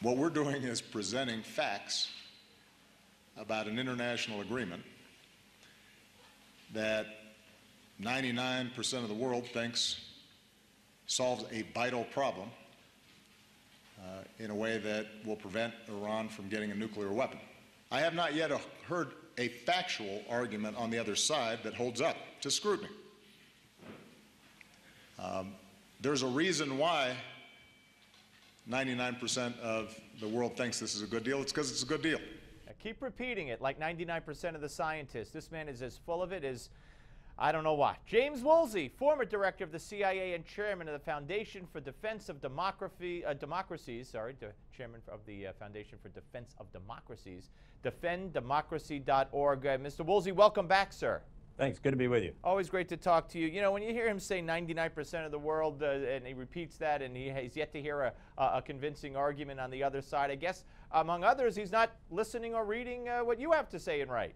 What we're doing is presenting facts about an international agreement that 99% of the world thinks solves a vital problem in a way that will prevent Iran from getting a nuclear weapon. I have not yet heard a factual argument on the other side that holds up to scrutiny. There's a reason why 99% of the world thinks this is a good deal. It's because it's a good deal. Now keep repeating it like 99% of the scientists. This man is as full of it as I don't know what. James Woolsey, former director of the CIA and chairman of the Foundation for Defense of Democracies, chairman of the Foundation for Defense of Democracies, defenddemocracy.org. Mr. Woolsey, welcome back, sir. Thanks. Good to be with you. Always great to talk to you. You know, when you hear him say 99% of the world, and he repeats that, and he's yet to hear a convincing argument on the other side, I guess, among others, he's not listening or reading what you have to say and write.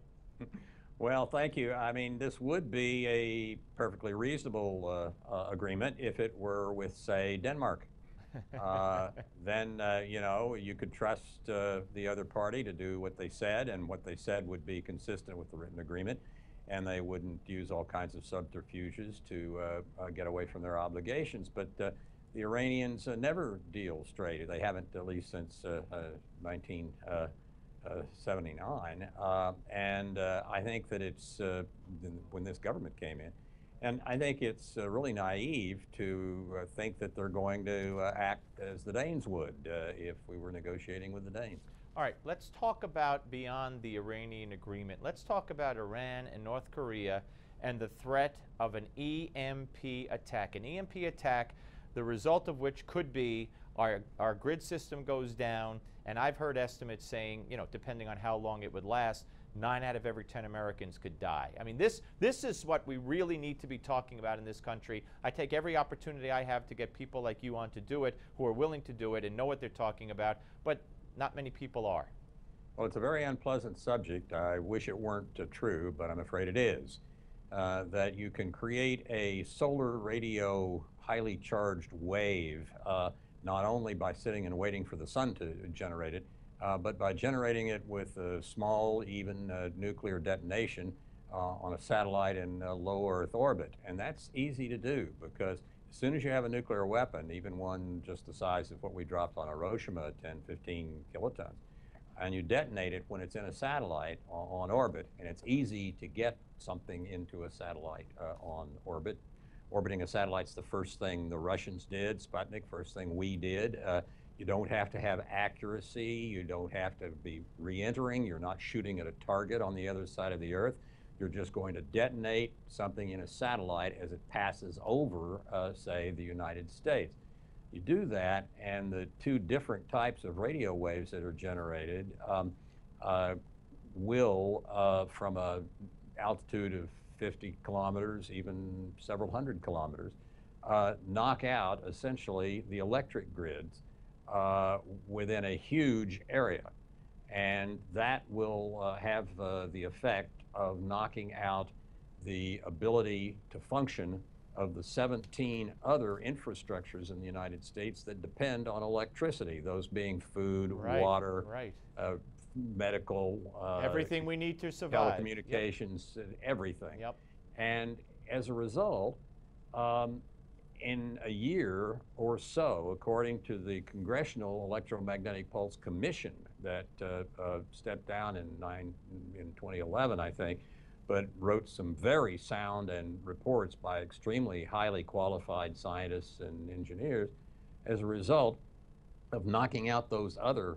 Well, thank you. I mean, this would be a perfectly reasonable agreement if it were with, say, Denmark. Then, you know, you could trust the other party to do what they said, and what they said would be consistent with the written agreement, and they wouldn't use all kinds of subterfuges to get away from their obligations. But the Iranians never deal straight. They haven't, at least since 1979, and I think that it's when this government came in, and I think it's really naive to think that they're going to act as the Danes would if we were negotiating with the Danes. All right, let's talk about beyond the Iranian agreement. Let's talk about Iran and North Korea and the threat of an EMP attack. An EMP attack, the result of which could be our grid system goes down, and I've heard estimates saying, you know, depending on how long it would last, 9 out of every 10 Americans could die. I mean, this is what we really need to be talking about in this country. I take every opportunity I have to get people like you on to do it, who are willing to do it and know what they're talking about, but not many people are. Well, it's a very unpleasant subject. I wish it weren't true, but I'm afraid it is. That you can create a solar radio highly charged wave not only by sitting and waiting for the sun to generate it, but by generating it with a small, even nuclear detonation on a satellite in low Earth orbit. And that's easy to do, because as soon as you have a nuclear weapon, even one just the size of what we dropped on Hiroshima, 10, 15 kilotons, and you detonate it when it's in a satellite on orbit, and it's easy to get something into a satellite on orbit. Orbiting a satellite's the first thing the Russians did, Sputnik, first thing we did. You don't have to have accuracy, you don't have to be re-entering, you're not shooting at a target on the other side of the Earth. You're just going to detonate something in a satellite as it passes over, say, the United States. You do that, and the two different types of radio waves that are generated will, from an altitude of 50 kilometers, even several hundred kilometers, knock out essentially the electric grids within a huge area. And that will have the effect of knocking out the ability to function of the 17 other infrastructures in the United States that depend on electricity, those being food, water, medical, everything we need to survive, telecommunications, everything. Yep. And as a result, in a year or so, according to the Congressional Electromagnetic Pulse Commission that stepped down in 2011, I think, but wrote some very sound and reports by extremely highly qualified scientists and engineers, as a result of knocking out those other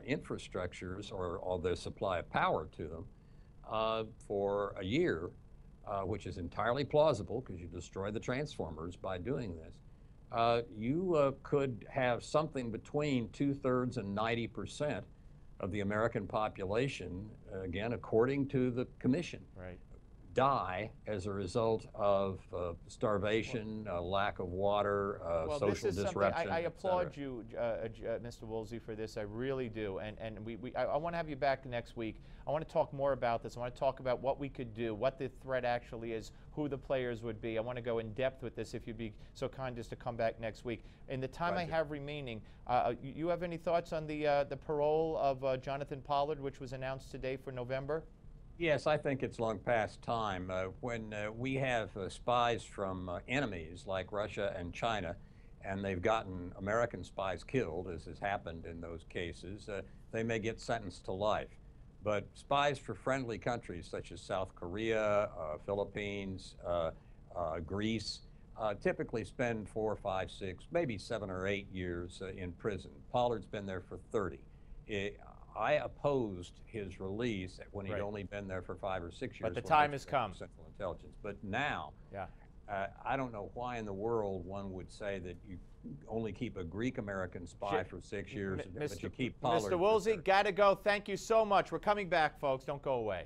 infrastructures or the supply of power to them for a year, which is entirely plausible because you destroy the transformers by doing this, you could have something between 2/3 and 90% of the American population, again, according to the commission, die as a result of starvation, lack of water, Well, social this is disruption, something I et applaud cetera. you, Mr. Woolsey, for this. I really do. And I want to have you back next week. I want to talk more about this. I want to talk about what we could do, what the threat actually is, who the players would be. I want to go in depth with this if you'd be so kind as to come back next week. In the time I have remaining, you have any thoughts on the parole of Jonathan Pollard, which was announced today for November? Yes, I think it's long past time. When we have spies from enemies like Russia and China, and they've gotten American spies killed, as has happened in those cases, they may get sentenced to life. But spies for friendly countries such as South Korea, Philippines, Greece, typically spend 4, 5, 6, maybe 7 or 8 years in prison. Pollard's been there for 30. I opposed his release when he'd only been there for 5 or 6 years. But the time has come. Central Intelligence. But now, Yeah. I don't know why in the world one would say that you only keep a Greek-American spy for 6 years, but you keep Pollard. Mr. Woolsey, got to go. Thank you so much. We're coming back, folks. Don't go away.